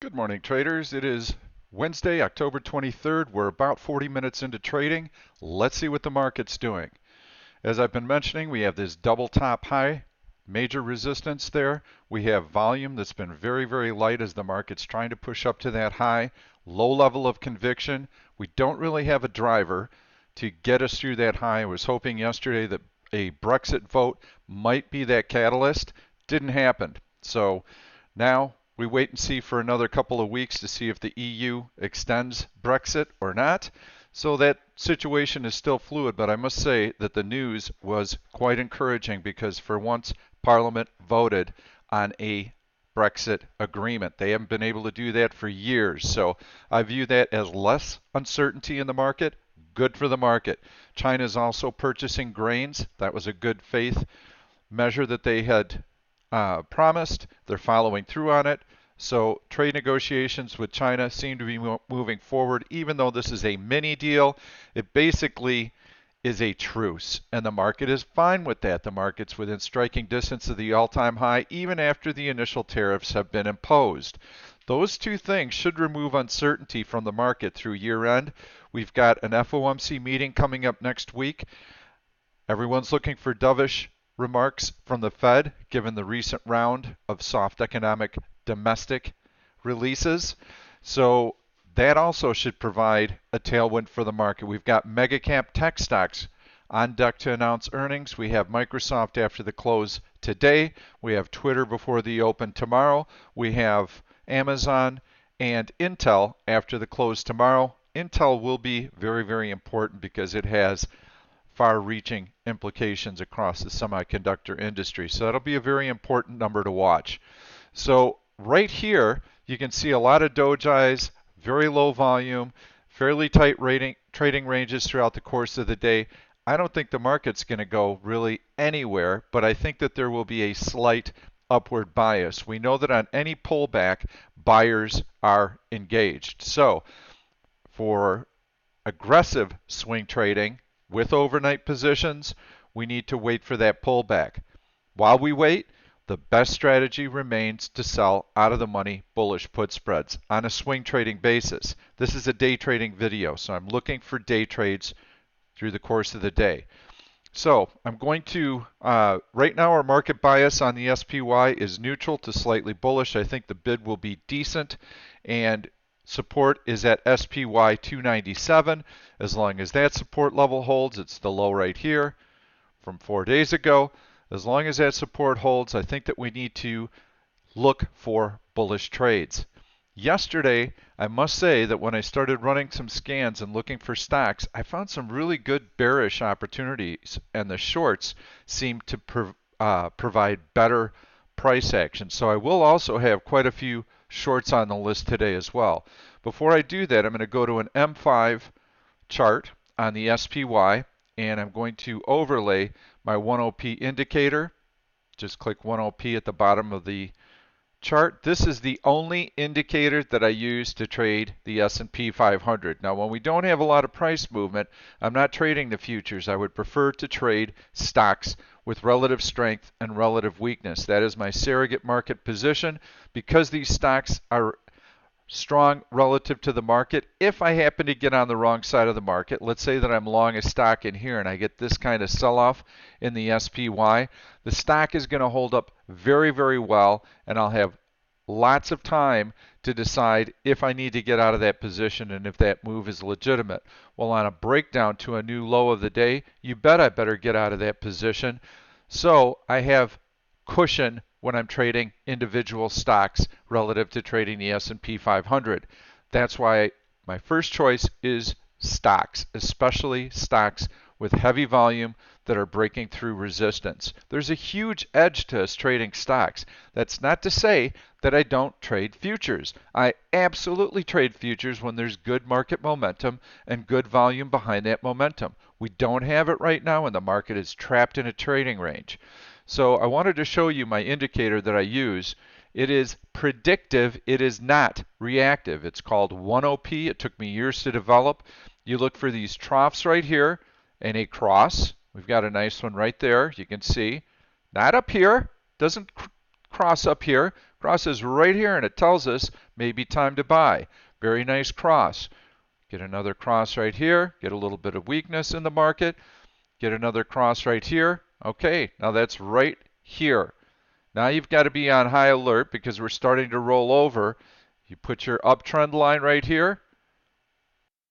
Good morning, traders. It is Wednesday, October 23rd. We're about 40 minutes into trading. Let's see what the market's doing. As I've been mentioning, we have this double top high, major resistance there. We have volume that's been very, very light as the market's trying to push up to that high. Low level of conviction. We don't really have a driver to get us through that high. I was hoping yesterday that a Brexit vote might be that catalyst. Didn't happen. So now we wait and see for another couple of weeks to see if the EU extends Brexit or not. So that situation is still fluid, but I must say that the news was quite encouraging because for once Parliament voted on a Brexit agreement. They haven't been able to do that for years. So I view that as less uncertainty in the market. Good for the market. China is also purchasing grains. That was a good faith measure that they had promised. They're following through on it. So trade negotiations with China seem to be moving forward, even though this is a mini deal. It basically is a truce, and the market is fine with that. The market's within striking distance of the all-time high, even after the initial tariffs have been imposed. Those two things should remove uncertainty from the market through year end. We've got an FOMC meeting coming up next week. Everyone's looking for dovish remarks from the Fed, given the recent round of soft economic domestic releases. So that also should provide a tailwind for the market. We've got mega cap tech stocks on deck to announce earnings. We have Microsoft after the close today. We have Twitter before the open tomorrow. We have Amazon and Intel after the close tomorrow. Intel will be very, very important because it has far-reaching implications across the semiconductor industry. So that'll be a very important number to watch. So right here, you can see a lot of dojis, very low volume, fairly tight trading ranges throughout the course of the day. I don't think the market's going to go really anywhere, but I think that there will be a slight upward bias. We know that on any pullback, buyers are engaged. So for aggressive swing trading with overnight positions, we need to wait for that pullback. While we wait, the best strategy remains to sell out of the money bullish put spreads on a swing trading basis. This is a day trading video, so I'm looking for day trades through the course of the day. So I'm going to, right now our market bias on the SPY is neutral to slightly bullish. I think the bid will be decent, and support is at SPY 297. As long as that support level holds, it's the low right here from 4 days ago. As long as that support holds, I think that we need to look for bullish trades. Yesterday, I must say that when I started running some scans and looking for stocks, I found some really good bearish opportunities, and the shorts seem to provide better price action. So I will also have quite a few shorts on the list today as well. Before I do that, I'm going to go to an M5 chart on the SPY, and I'm going to overlay my 10P indicator. Just click 10P at the bottom of the chart. This is the only indicator that I use to trade the S&P 500. Now, when we don't have a lot of price movement, I'm not trading the futures. I would prefer to trade stocks with relative strength and relative weakness. That is my surrogate market position. Because these stocks are strong relative to the market, if I happen to get on the wrong side of the market, let's say that I'm long a stock in here and I get this kind of sell-off in the SPY, the stock is going to hold up very, very well, and I'll have lots of time to decide if I need to get out of that position and if that move is legitimate. Well, on a breakdown to a new low of the day, you bet I better get out of that position. So I have cushion when I'm trading individual stocks relative to trading the S&P 500. That's why my first choice is stocks, especially stocks with heavy volume that are breaking through resistance. There's a huge edge to us trading stocks. That's not to say that I don't trade futures. I absolutely trade futures when there's good market momentum and good volume behind that momentum. We don't have it right now, and the market is trapped in a trading range. So I wanted to show you my indicator that I use. It is predictive. It is not reactive. It's called 10P. It took me years to develop. You look for these troughs right here and a cross. We've got a nice one right there. You can see. Not up here. Doesn't cross up here. Crosses right here, and it tells us maybe time to buy. Very nice cross. Get another cross right here. Get a little bit of weakness in the market. Get another cross right here. Okay, now that's right here. Now you've got to be on high alert because we're starting to roll over. You put your uptrend line right here.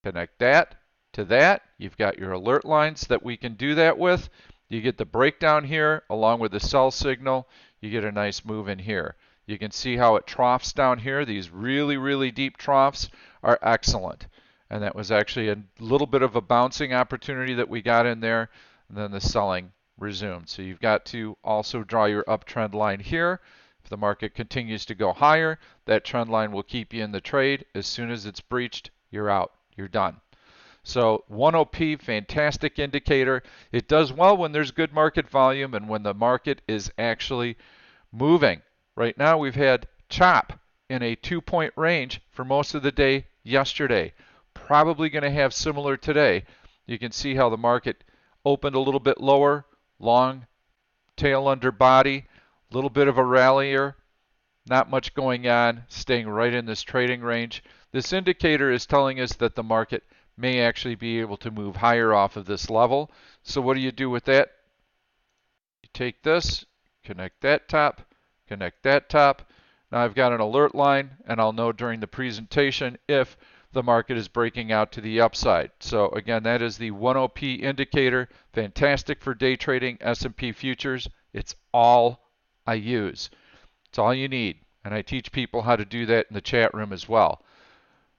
Connect that to that. You've got your alert lines that we can do that with. You get the breakdown here along with the sell signal. You get a nice move in here. You can see how it troughs down here. These really, really deep troughs are excellent. And that was actually a little bit of a bouncing opportunity that we got in there. And then the selling resumed. So you've got to also draw your uptrend line here. If the market continues to go higher, that trend line will keep you in the trade. As soon as it's breached, you're out. You're done. So 1OP, fantastic indicator. It does well when there's good market volume and when the market is actually moving. Right now we've had chop in a 2-point range for most of the day yesterday. Probably going to have similar today. You can see how the market opened a little bit lower, long tail under body, a little bit of a rallier. Not much going on, staying right in this trading range. This indicator is telling us that the market may actually be able to move higher off of this level. So what do you do with that? You take this, connect that top, connect that top. Now I've got an alert line, and I'll know during the presentation if the market is breaking out to the upside. So again, that is the 1OP indicator. Fantastic for day trading S&P futures. It's all I use. It's all you need, and I teach people how to do that in the chat room as well.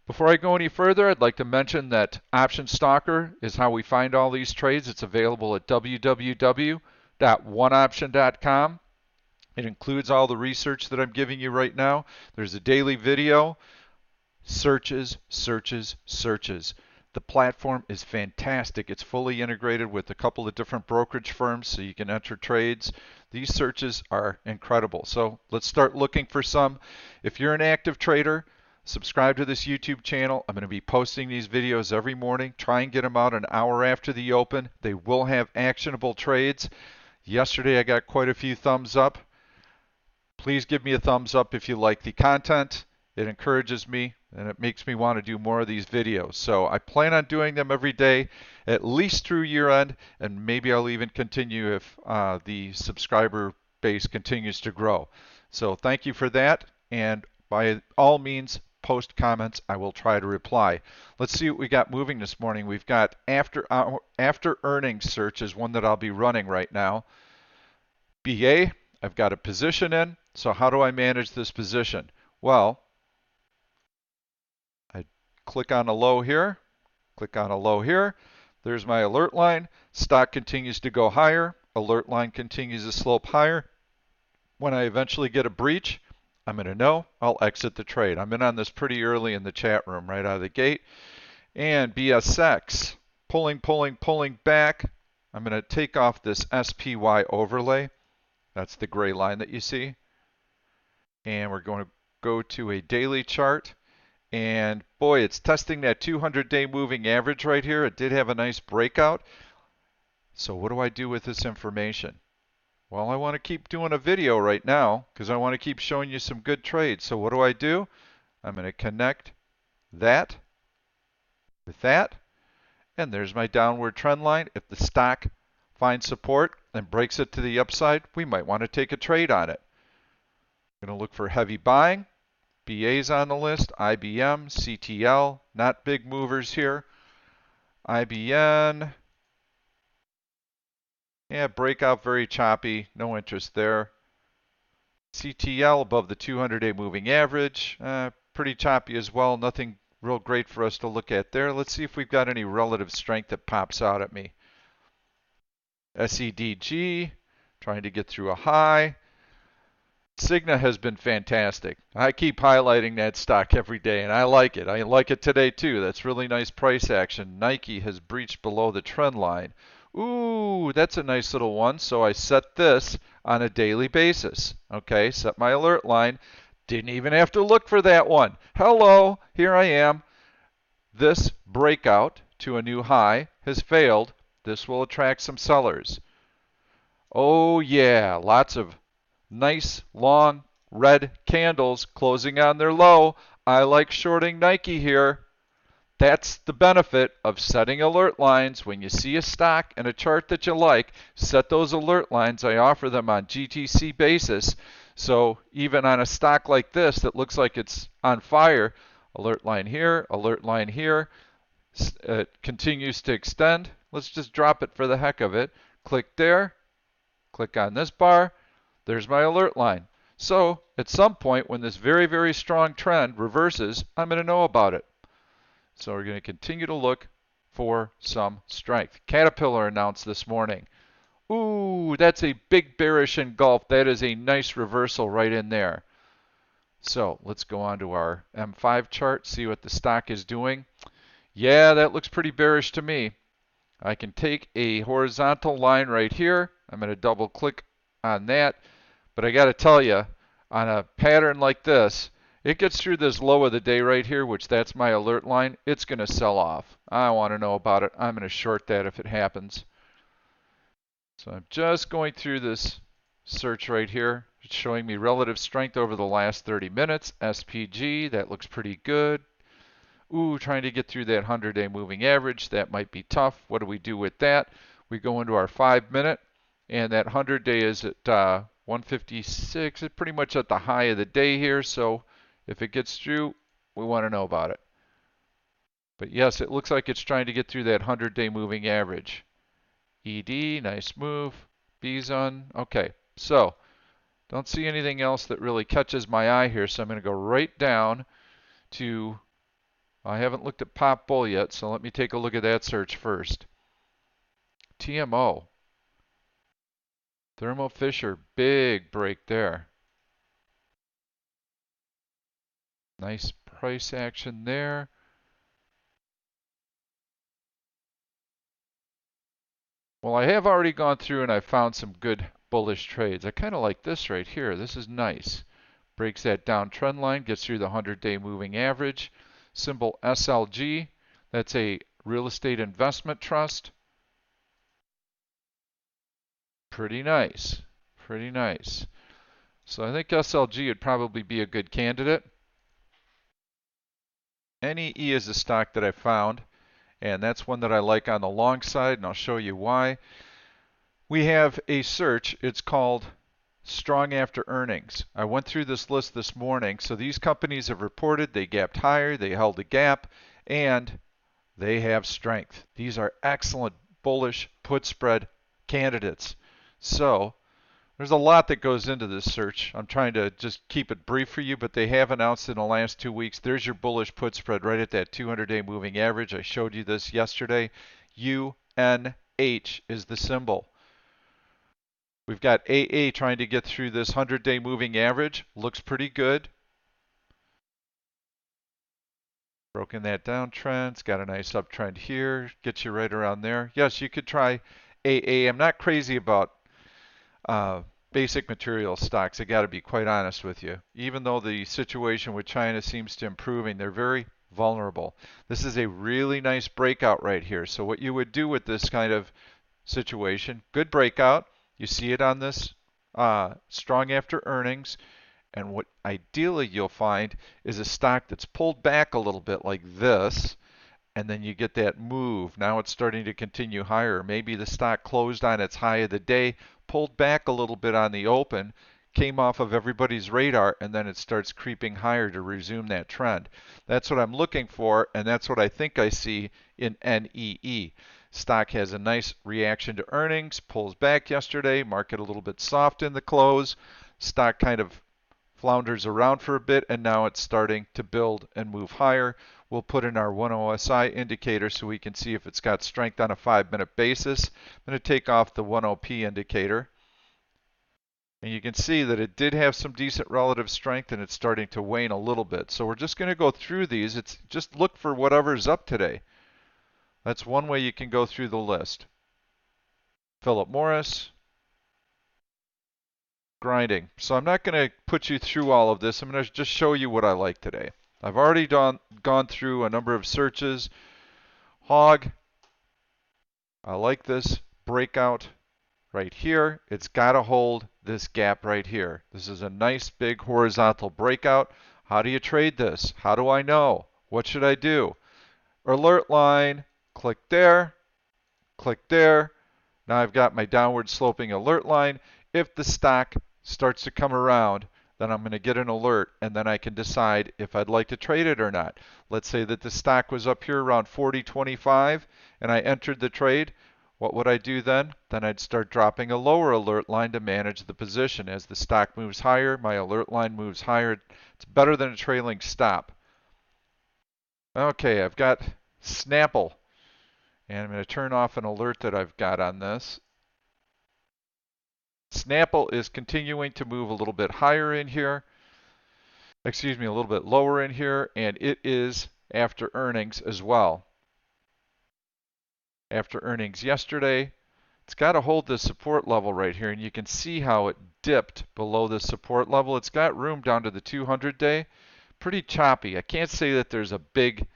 Before I go any further, I'd like to mention that Option Stalker is how we find all these trades. It's available at www.oneoption.com. It includes all the research that I'm giving you right now. There's a daily video, searches, searches, searches. The platform is fantastic. It's fully integrated with a couple of different brokerage firms so you can enter trades. These searches are incredible. So let's start looking for some. If you're an active trader, subscribe to this YouTube channel. I'm going to be posting these videos every morning. Try and get them out an hour after the open. They will have actionable trades. Yesterday I got quite a few thumbs up. Please give me a thumbs up if you like the content. It encourages me and it makes me want to do more of these videos. So I plan on doing them every day, at least through year end, and maybe I'll even continue if the subscriber base continues to grow. So thank you for that, and by all means, post comments. I will try to reply. Let's see what we got moving this morning. We've got after earnings search is one that I'll be running right now. BA, I've got a position in. So how do I manage this position? Well, I click on a low here, click on a low here. There's my alert line. Stock continues to go higher. Alert line continues to slope higher. When I eventually get a breach, I'm going to know. I'll exit the trade. I'm in on this pretty early in the chat room right out of the gate. And BSX, pulling back. I'm going to take off this SPY overlay. That's the gray line that you see. And we're going to go to a daily chart. And boy, it's testing that 200-day moving average right here. It did have a nice breakout. So what do I do with this information? Well, I want to keep doing a video right now because I want to keep showing you some good trades. So what do? I'm going to connect that with that. And there's my downward trend line. If the stock finds support and breaks it to the upside, we might want to take a trade on it. I'm going to look for heavy buying. BA's on the list. IBM, CTL, not big movers here. IBN. Yeah, breakout very choppy, no interest there. CTL above the 200-day moving average, pretty choppy as well, nothing real great for us to look at there. Let's see if we've got any relative strength that pops out at me. SEDG, trying to get through a high. Cigna has been fantastic. I keep highlighting that stock every day, and I like it. I like it today too. That's really nice price action. Nike has breached below the trend line. Ooh, that's a nice little one. So I set this on a daily basis. Okay, set my alert line. Didn't even have to look for that one. Hello, here I am. This breakout to a new high has failed. This will attract some sellers. Oh yeah, lots of nice long red candles closing on their low. I like shorting Nike here. That's the benefit of setting alert lines. When you see a stock and a chart that you like, set those alert lines. I offer them on GTC basis. So even on a stock like this that looks like it's on fire, alert line here, alert line here, it continues to extend. Let's just drop it for the heck of it. Click there, click on this bar, there's my alert line. So at some point when this very, very strong trend reverses, I'm going to know about it. So we're going to continue to look for some strength. Caterpillar announced this morning. Ooh, that's a big bearish engulf. That is a nice reversal right in there. So let's go on to our M5 chart, see what the stock is doing. Yeah, that looks pretty bearish to me. I can take a horizontal line right here. I'm going to double click on that. But I got to tell you, on a pattern like this, it gets through this low of the day right here, which that's my alert line, it's going to sell off. I want to know about it. I'm going to short that if it happens. So I'm just going through this search right here. It's showing me relative strength over the last 30 minutes. SPG, that looks pretty good. Ooh, trying to get through that 100-day moving average. That might be tough. What do we do with that? We go into our 5-minute, and that 100-day is at 156. It's pretty much at the high of the day here, so if it gets through, we want to know about it. But yes, it looks like it's trying to get through that 100-day moving average. ED, nice move. Bison, okay. So, don't see anything else that really catches my eye here, so I'm going to go right down to, I haven't looked at Pop Bull yet, so let me take a look at that search first. TMO. Thermo Fisher, big break there. Nice price action there. Well, I have already gone through and I found some good bullish trades. I kind of like this right here. This is nice. Breaks that downtrend line, gets through the 100-day moving average. Symbol SLG, that's a real estate investment trust. Pretty nice. Pretty nice. So I think SLG would probably be a good candidate. NEE is a stock that I found, and that's one that I like on the long side, and I'll show you why. We have a search. It's called Strong After Earnings. I went through this list this morning. So these companies have reported they gapped higher, they held a gap, and they have strength. These are excellent bullish put spread candidates. So there's a lot that goes into this search. I'm trying to just keep it brief for you, but they have announced in the last 2 weeks, there's your bullish put spread right at that 200-day moving average. I showed you this yesterday. UNH is the symbol. We've got AA trying to get through this 100-day moving average. Looks pretty good. Broken that downtrend. It's got a nice uptrend here. Gets you right around there. Yes, you could try AA. I'm not crazy about basic material stocks. I got to be quite honest with you. Even though the situation with China seems to improving, they're very vulnerable. This is a really nice breakout right here. So what you would do with this kind of situation, good breakout. You see it on this strong after earnings. And what ideally you'll find is a stock that's pulled back a little bit like this. And then you get that move. Now it's starting to continue higher. Maybe the stock closed on its high of the day, pulled back a little bit on the open, came off of everybody's radar, and then it starts creeping higher to resume that trend. That's what I'm looking for, and that's what I think I see in NEE. Stock has a nice reaction to earnings, pulls back yesterday, market a little bit soft in the close. Stock kind of flounders around for a bit, and now it's starting to build and move higher. We'll put in our 1OSI indicator so we can see if it's got strength on a 5-minute basis. I'm going to take off the 10P indicator. And you can see that it did have some decent relative strength and it's starting to wane a little bit. So we're just going to go through these. It's just look for whatever's up today. That's one way you can go through the list. Philip Morris. Grinding. So I'm not going to put you through all of this. I'm going to just show you what I like today. I've already gone through a number of searches. Hog. I like this breakout right here. It's got to hold this gap right here. This is a nice big horizontal breakout. How do you trade this? How do I know? What should I do? Alert line, click there, click there. Now I've got my downward sloping alert line. If the stock starts to come around, then I'm going to get an alert, and then I can decide if I'd like to trade it or not. Let's say that the stock was up here around 40.25 and I entered the trade. What would I do then? Then I'd start dropping a lower alert line to manage the position. As the stock moves higher, my alert line moves higher. It's better than a trailing stop. Okay, I've got Snapple, and I'm going to turn off an alert that I've got on this. Snapple is continuing to move a little bit higher in here. Excuse me, a little bit lower in here, and it is after earnings as well. After earnings yesterday, it's got to hold this support level right here, and you can see how it dipped below the support level. It's got room down to the 200-day. Pretty choppy. I can't say that there's a big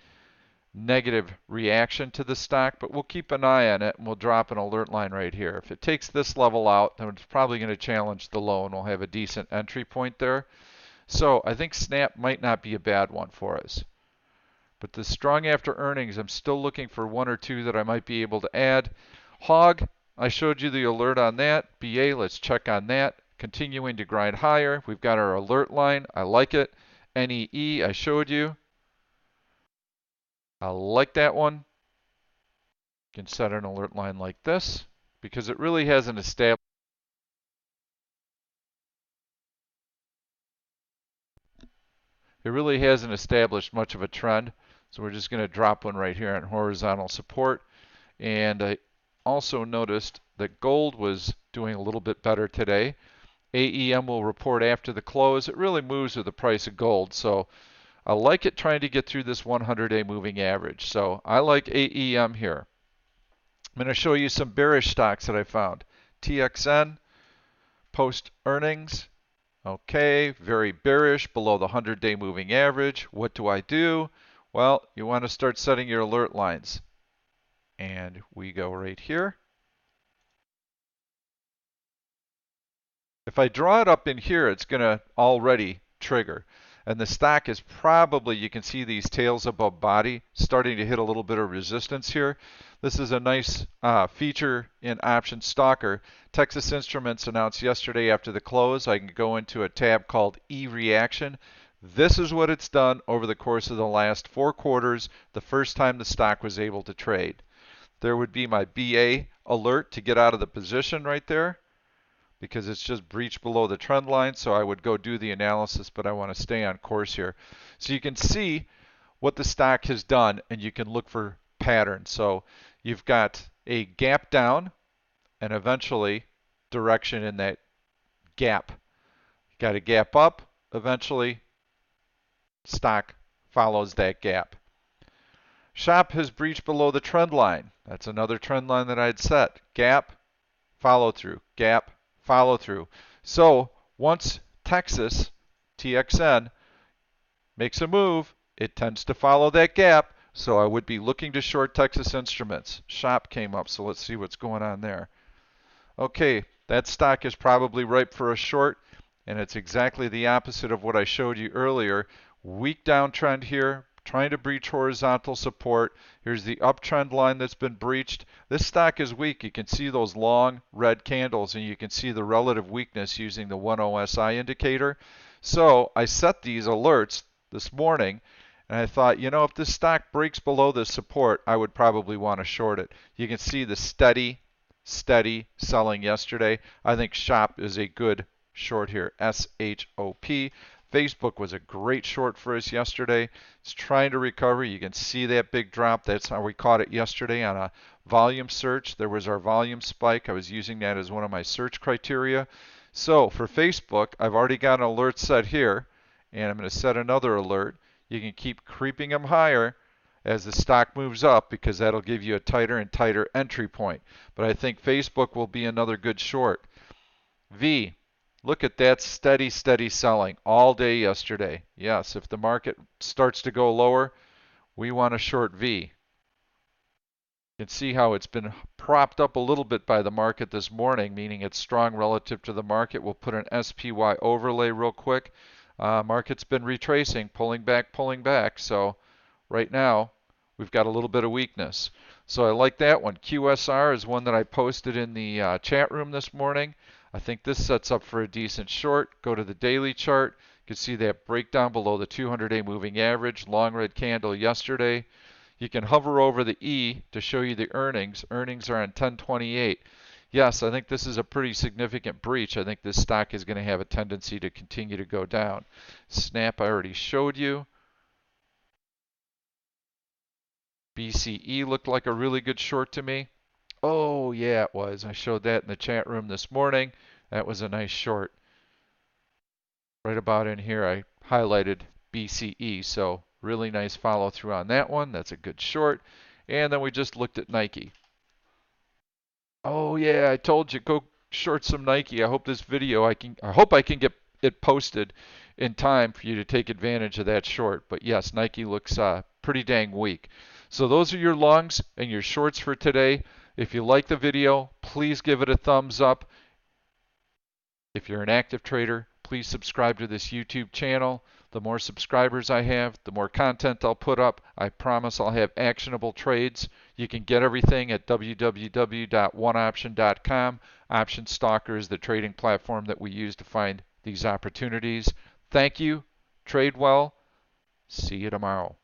negative reaction to the stock, but we'll keep an eye on it, and we'll drop an alert line right here. If it takes this level out, then it's probably going to challenge the low, and we'll have a decent entry point there. So I think Snap might not be a bad one for us. But the strong after earnings, I'm still looking for one or two that I might be able to add. Hog, I showed you the alert on that. BA, let's check on that. Continuing to grind higher. We've got our alert line. I like it. NEE, I showed you. I like that one. You can set an alert line like this because it really hasn't established. It really hasn't established much of a trend. So we're just going to drop one right here on horizontal support. And I also noticed that gold was doing a little bit better today. AEM will report after the close. It really moves with the price of gold. So I like it trying to get through this 100-day moving average. So I like AEM here. I'm going to show you some bearish stocks that I found. TXN, post earnings. Okay, very bearish, below the 100-day moving average. What do I do? Well, you want to start setting your alert lines. And we go right here. If I draw it up in here, it's going to already trigger. And the stock is probably, you can see these tails above body starting to hit a little bit of resistance here. This is a nice feature in Option Stalker. Texas Instruments announced yesterday after the close. I can go into a tab called E-Reaction. This is what it's done over the course of the last 4 quarters, the first time the stock was able to trade. There would be my BA alert to get out of the position right there, because it's just breached below the trend line. So I would go do the analysis, but I want to stay on course here. So you can see what the stock has done, and you can look for patterns. So you've got a gap down and eventually direction in that gap. You got a gap up, eventually stock follows that gap. SHOP has breached below the trend line. That's another trend line that I'd set. Gap, follow through, gap, follow through. So once Texas, TXN, makes a move, it tends to follow that gap. So I would be looking to short Texas Instruments. SHOP came up, so let's see what's going on there. Okay, that stock is probably ripe for a short, and it's exactly the opposite of what I showed you earlier. Weak downtrend here, trying to breach horizontal support. Here's the uptrend line that's been breached. This stock is weak. You can see those long red candles, and you can see the relative weakness using the 1 OSI indicator. So I set these alerts this morning, and I thought, you know, if this stock breaks below this support, I would probably want to short it. You can see the steady selling yesterday. I think SHOP is a good short here, SHOP. Facebook was a great short for us yesterday. It's trying to recover. You can see that big drop. That's how we caught it yesterday on a volume search. There was our volume spike. I was using that as one of my search criteria. So for Facebook, I've already got an alert set here, and I'm going to set another alert. You can keep creeping them higher as the stock moves up, because that'll give you a tighter and tighter entry point. But I think Facebook will be another good short. V, look at that steady selling all day yesterday. Yes, if the market starts to go lower, we want to short V. can see how it's been propped up a little bit by the market this morning, meaning it's strong relative to the market. We'll put an SPY overlay real quick. Market's been retracing, pulling back. So right now, we've got a little bit of weakness. So I like that one. QSR is one that I posted in the chat room this morning. I think this sets up for a decent short. Go to the daily chart. You can see that breakdown below the 200-day moving average. Long red candle yesterday. You can hover over the E to show you the earnings. Earnings are on 1028. Yes, I think this is a pretty significant breach. I think this stock is going to have a tendency to continue to go down. Snap, I already showed you. BCE looked like a really good short to me. Oh, yeah, it was. I showed that in the chat room this morning. That was a nice short. Right about in here, I highlighted BCE. So really nice follow through on that one. That's a good short. And then we just looked at Nike. Oh yeah, I told you, go short some Nike. I hope this video I hope I can get it posted in time for you to take advantage of that short. But yes, Nike looks pretty dang weak. So those are your longs and your shorts for today. If you like the video, please give it a thumbs up. If you're an active trader, please subscribe to this YouTube channel. The more subscribers I have, the more content I'll put up. I promise I'll have actionable trades. You can get everything at www.oneoption.com. Option Stalker is the trading platform that we use to find these opportunities. Thank you. Trade well. See you tomorrow.